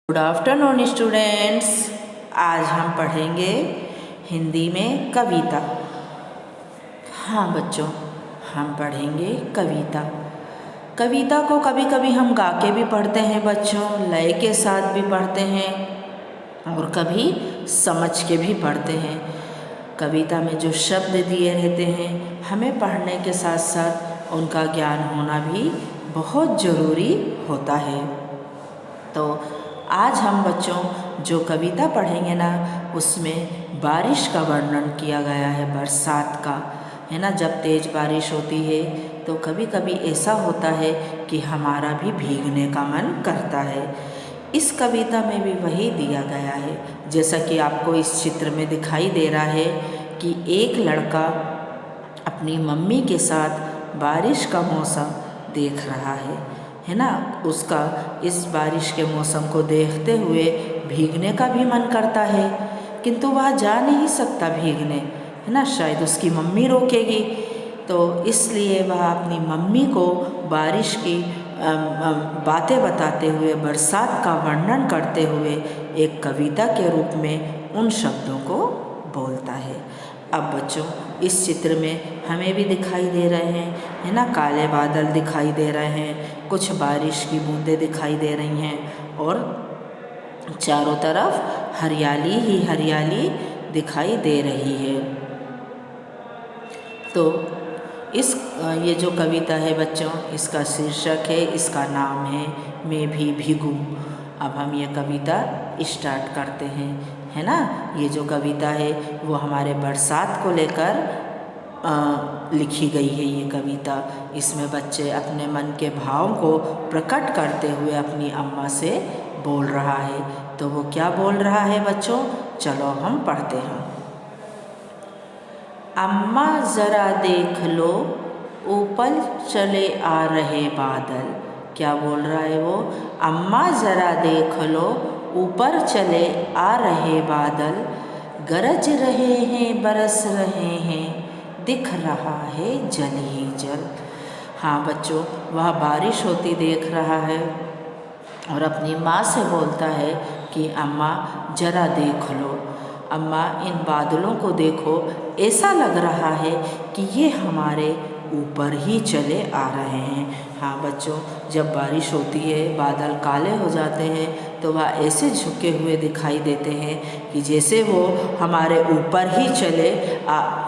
Good afternoon students. आज हम पढ़ेंगे हिंदी में कविता। हाँ बच्चों, हम पढ़ेंगे कविता। कविता को कभी कभी हम गा के भी पढ़ते हैं बच्चों, लय के साथ भी पढ़ते हैं और कभी समझ के भी पढ़ते हैं। कविता में जो शब्द दिए रहते हैं, हमें पढ़ने के साथ साथ उनका ज्ञान होना भी बहुत ज़रूरी होता है। तो आज हम बच्चों जो कविता पढ़ेंगे ना, उसमें बारिश का वर्णन किया गया है, बरसात का, है ना। जब तेज़ बारिश होती है तो कभी कभी ऐसा होता है कि हमारा भी भीगने का मन करता है। इस कविता में भी वही दिया गया है, जैसा कि आपको इस चित्र में दिखाई दे रहा है कि एक लड़का अपनी मम्मी के साथ बारिश का मौसम देख रहा है ना। उसका इस बारिश के मौसम को देखते हुए भीगने का भी मन करता है, किंतु वह जा नहीं सकता भीगने, है ना। शायद उसकी मम्मी रोकेगी, तो इसलिए वह अपनी मम्मी को बारिश की बातें बताते हुए, बरसात का वर्णन करते हुए एक कविता के रूप में उन शब्दों को बोलता है। अब बच्चों, इस चित्र में हमें भी दिखाई दे रहे हैं, है ना, काले बादल दिखाई दे रहे हैं, कुछ बारिश की बूंदें दिखाई दे रही हैं और चारों तरफ हरियाली ही हरियाली दिखाई दे रही है। तो ये जो कविता है बच्चों, इसका शीर्षक है, इसका नाम है मैं भी भीगूं। अब हम ये कविता स्टार्ट करते हैं, है ना। ये जो कविता है वो हमारे बरसात को लेकर लिखी गई है ये कविता। इसमें बच्चे अपने मन के भाव को प्रकट करते हुए अपनी अम्मा से बोल रहा है। तो वो क्या बोल रहा है बच्चों, चलो हम पढ़ते हैं। अम्मा ज़रा देख लो, ऊपर चले आ रहे बादल। क्या बोल रहा है वो, अम्मा ज़रा देख लो, ऊपर चले आ रहे बादल, गरज रहे हैं बरस रहे हैं, दिख रहा है जल ही जल। हाँ बच्चों, वह बारिश होती देख रहा है और अपनी माँ से बोलता है कि अम्मा ज़रा देख लो, अम्मा इन बादलों को देखो, ऐसा लग रहा है कि ये हमारे ऊपर ही चले आ रहे हैं। हाँ बच्चों, जब बारिश होती है, बादल काले हो जाते हैं तो वह ऐसे झुके हुए दिखाई देते हैं कि जैसे वो हमारे ऊपर ही चले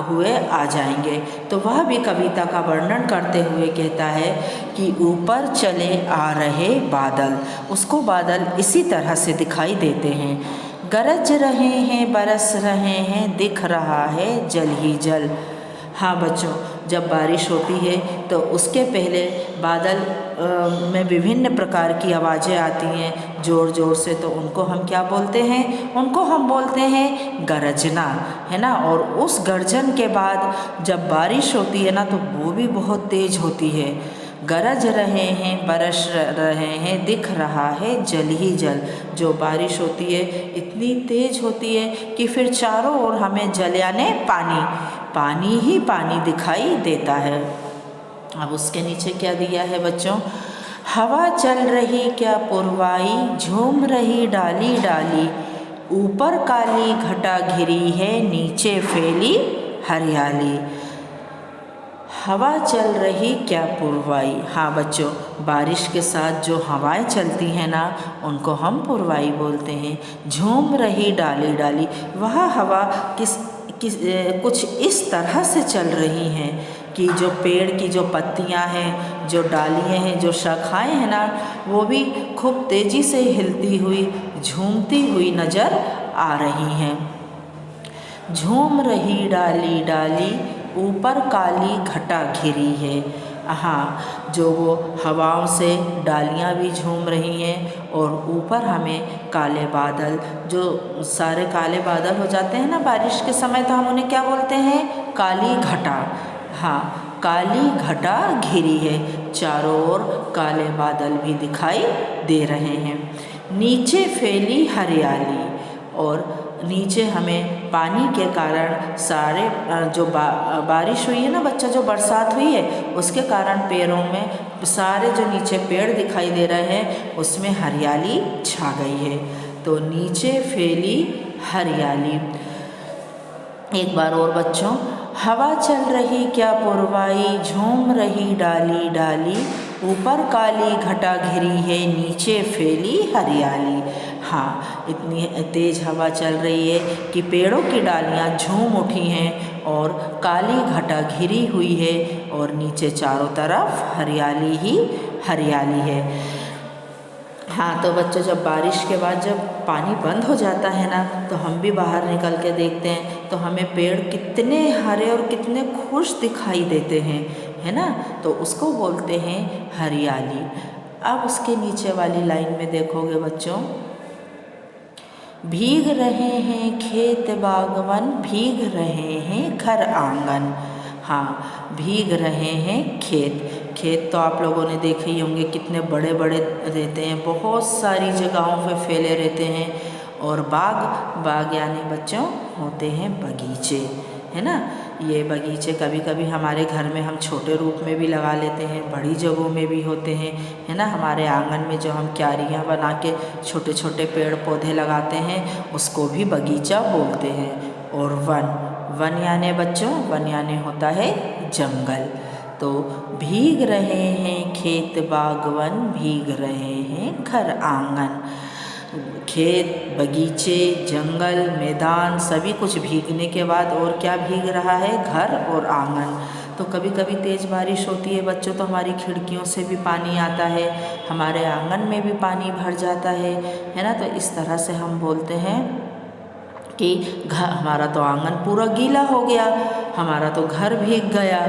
हुए आ जाएंगे। तो वह भी कविता का वर्णन करते हुए कहता है कि ऊपर चले आ रहे बादल, उसको बादल इसी तरह से दिखाई देते हैं। गरज रहे हैं बरस रहे हैं, दिख रहा है जल ही जल। हाँ बच्चों, जब बारिश होती है तो उसके पहले बादल में विभिन्न प्रकार की आवाज़ें आती हैं ज़ोर ज़ोर से, तो उनको हम क्या बोलते हैं, उनको हम बोलते हैं गरजना, है ना। और उस गर्जन के बाद जब बारिश होती है ना, तो वो भी बहुत तेज़ होती है। गरज रहे हैं बरस रहे हैं, दिख रहा है जल ही जल। जो बारिश होती है इतनी तेज़ होती है कि फिर चारों ओर हमें जल यानी पानी, पानी ही पानी दिखाई देता है। अब उसके नीचे क्या दिया है बच्चों, हवा चल रही क्या पुरवाई, झूम रही डाली डाली, ऊपर काली घटा घिरी है, नीचे फैली हरियाली। हवा चल रही क्या पुरवाई। हाँ बच्चों, बारिश के साथ जो हवाएं चलती हैं ना, उनको हम पुरवाई बोलते हैं। झूम रही डाली डाली, वह हवा कुछ इस तरह से चल रही हैं कि जो पेड़ की जो पत्तियां हैं, जो डालियां हैं, जो शाखाएं हैं ना, वो भी खूब तेज़ी से हिलती हुई, झूमती हुई नज़र आ रही हैं। झूम रही डाली डाली, ऊपर काली घटा घिरी है। हाँ, जो वो हवाओं से डालियाँ भी झूम रही हैं और ऊपर हमें काले बादल, जो सारे काले बादल हो जाते हैं ना बारिश के समय, तो हम उन्हें क्या बोलते हैं, काली घटा। हाँ, काली घटा घिरी है, चारों ओर काले बादल भी दिखाई दे रहे हैं। नीचे फैली हरियाली, और नीचे हमें पानी के कारण सारे जो बारिश हुई है ना बच्चा, जो बरसात हुई है उसके कारण पेड़ों में सारे जो नीचे पेड़ दिखाई दे रहे हैं उसमें हरियाली छा गई है। तो नीचे फैली हरियाली। एक बार और बच्चों, हवा चल रही क्या पुरवाई, झूम रही डाली डाली, ऊपर काली घटा घिरी है, नीचे फैली हरियाली। हाँ, इतनी तेज़ हवा चल रही है कि पेड़ों की डालियाँ झूम उठी हैं और काली घटा घिरी हुई है और नीचे चारों तरफ हरियाली ही हरियाली है। हाँ, तो बच्चों जब बारिश के बाद जब पानी बंद हो जाता है ना तो हम भी बाहर निकल के देखते हैं तो हमें पेड़ कितने हरे और कितने खुश दिखाई देते हैं, है ना। तो उसको बोलते हैं हरियाली। अब उसके नीचे वाली लाइन में देखोगे बच्चों, भीग रहे हैं खेत बागवन, भीग रहे हैं घर आंगन। हाँ, भीग रहे हैं खेत। खेत तो आप लोगों ने देखे ही होंगे कितने बड़े बड़े रहते हैं, बहुत सारी जगहों पे फैले रहते हैं। और बाग यानी बच्चों होते हैं बगीचे, है ना। ये बगीचे कभी कभी हमारे घर में हम छोटे रूप में भी लगा लेते हैं, बड़ी जगहों में भी होते हैं, है ना। हमारे आंगन में जो हम क्यारियाँ बना के छोटे छोटे पेड़ पौधे लगाते हैं उसको भी बगीचा बोलते हैं। और वन यानी बच्चों, वन यानी होता है जंगल। तो भीग रहे हैं खेत बागवन, भीग रहे हैं घर आंगन। खेत, बगीचे, जंगल, मैदान सभी कुछ भीगने के बाद और क्या भीग रहा है, घर और आंगन। तो कभी कभी तेज़ बारिश होती है बच्चों तो हमारी खिड़कियों से भी पानी आता है, हमारे आंगन में भी पानी भर जाता है ना। तो इस तरह से हम बोलते हैं कि हमारा तो आंगन पूरा गीला हो गया, हमारा तो घर भीग गया,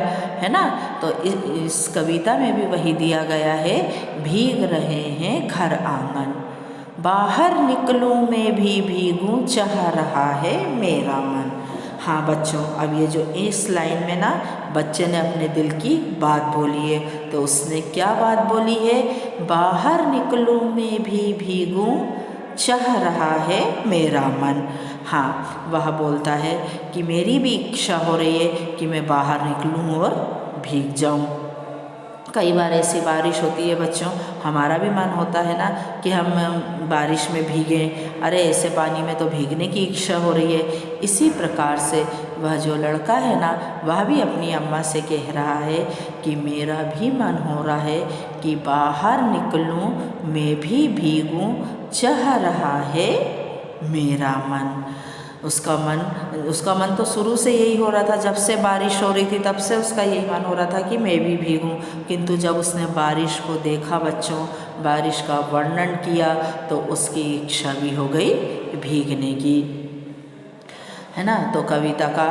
है ना। तो इस कविता में भी वही दिया गया है, भीग रहे हैं घर आंगन। बाहर निकलूं मैं भी भीगूं, चाह रहा है मेरा मन। हाँ बच्चों, अब ये जो इस लाइन में ना बच्चे ने अपने दिल की बात बोली है, तो उसने क्या बात बोली है, बाहर निकलूं मैं भी भीगूं, चाह रहा है मेरा मन। हाँ, वह बोलता है कि मेरी भी इच्छा हो रही है कि मैं बाहर निकलूं और भीग जाऊं। कई बार ऐसी बारिश होती है बच्चों, हमारा भी मन होता है ना कि हम बारिश में भीगें, अरे ऐसे पानी में तो भीगने की इच्छा हो रही है। इसी प्रकार से वह जो लड़का है ना, वह भी अपनी अम्मा से कह रहा है कि मेरा भी मन हो रहा है कि बाहर निकलूं मैं भी भीगूं, चाह रहा है मेरा मन। उसका मन तो शुरू से यही हो रहा था, जब से बारिश हो रही थी तब से उसका यही मन हो रहा था कि मैं भी भीगूं। किंतु जब उसने बारिश को देखा बच्चों, बारिश का वर्णन किया, तो उसकी इच्छा भी हो गई भीगने की, है ना। तो कविता का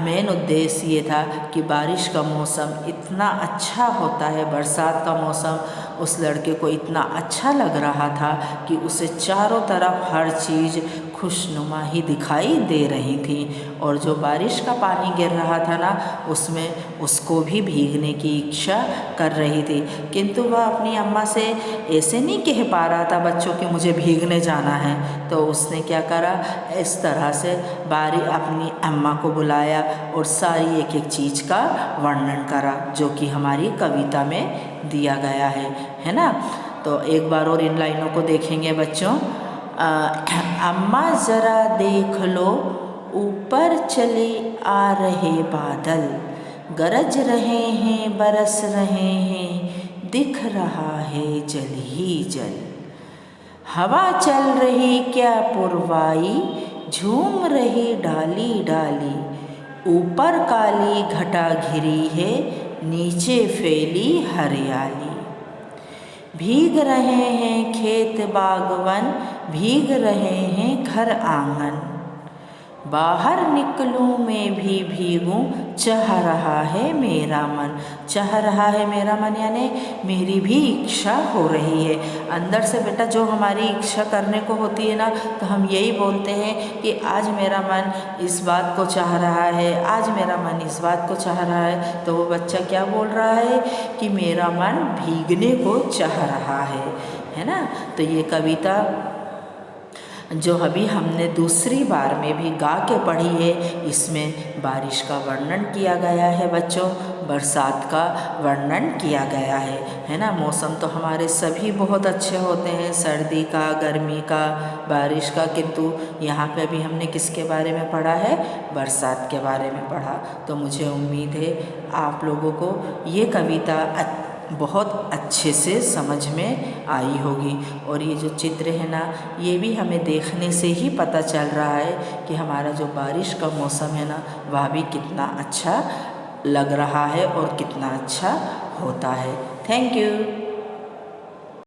मेन उद्देश्य ये था कि बारिश का मौसम इतना अच्छा होता है, बरसात का मौसम उस लड़के को इतना अच्छा लग रहा था कि उसे चारों तरफ हर चीज़ खुशनुमा ही दिखाई दे रही थी। और जो बारिश का पानी गिर रहा था ना, उसमें उसको भी भीगने की इच्छा कर रही थी। किंतु वह अपनी अम्मा से ऐसे नहीं कह पा रहा था बच्चों कि मुझे भीगने जाना है। तो उसने क्या करा, इस तरह से अपनी अम्मा को बुलाया और सारी एक एक चीज़ का वर्णन करा जो कि हमारी कविता में दिया गया है ना। तो एक बार और इन लाइनों को देखेंगे बच्चों। अम्मा ज़रा देख लो, ऊपर चले आ रहे बादल, गरज रहे हैं बरस रहे हैं, दिख रहा है जल ही जल। हवा चल रही क्या पुरवाई, झूम रही डाली डाली, ऊपर काली घटा घिरी है, नीचे फैली हरियाली। भीग रहे हैं खेत बागवन, भीग रहे हैं घर आंगन, बाहर निकलूं मैं भी भीगूं, चाह रहा है मेरा मन। चाह रहा है मेरा मन यानी मेरी भी इच्छा हो रही है। अंदर से बेटा जो हमारी इच्छा करने को होती है ना, तो हम यही बोलते हैं कि आज मेरा मन इस बात को चाह रहा है, आज मेरा मन इस बात को चाह रहा है। तो वो बच्चा क्या बोल रहा है कि मेरा मन भीगने को चाह रहा है ना। तो ये कविता जो अभी हमने दूसरी बार में भी गा के पढ़ी है, इसमें बारिश का वर्णन किया गया है बच्चों, बरसात का वर्णन किया गया है ना। मौसम तो हमारे सभी बहुत अच्छे होते हैं, सर्दी का, गर्मी का, बारिश का, किंतु यहाँ पे भी हमने किसके बारे में पढ़ा है, बरसात के बारे में पढ़ा। तो मुझे उम्मीद है आप लोगों को ये कविता बहुत अच्छे से समझ में आई होगी। और ये जो चित्र है ना, ये भी हमें देखने से ही पता चल रहा है कि हमारा जो बारिश का मौसम है ना, वह भी कितना अच्छा लग रहा है और कितना अच्छा होता है। Thank you.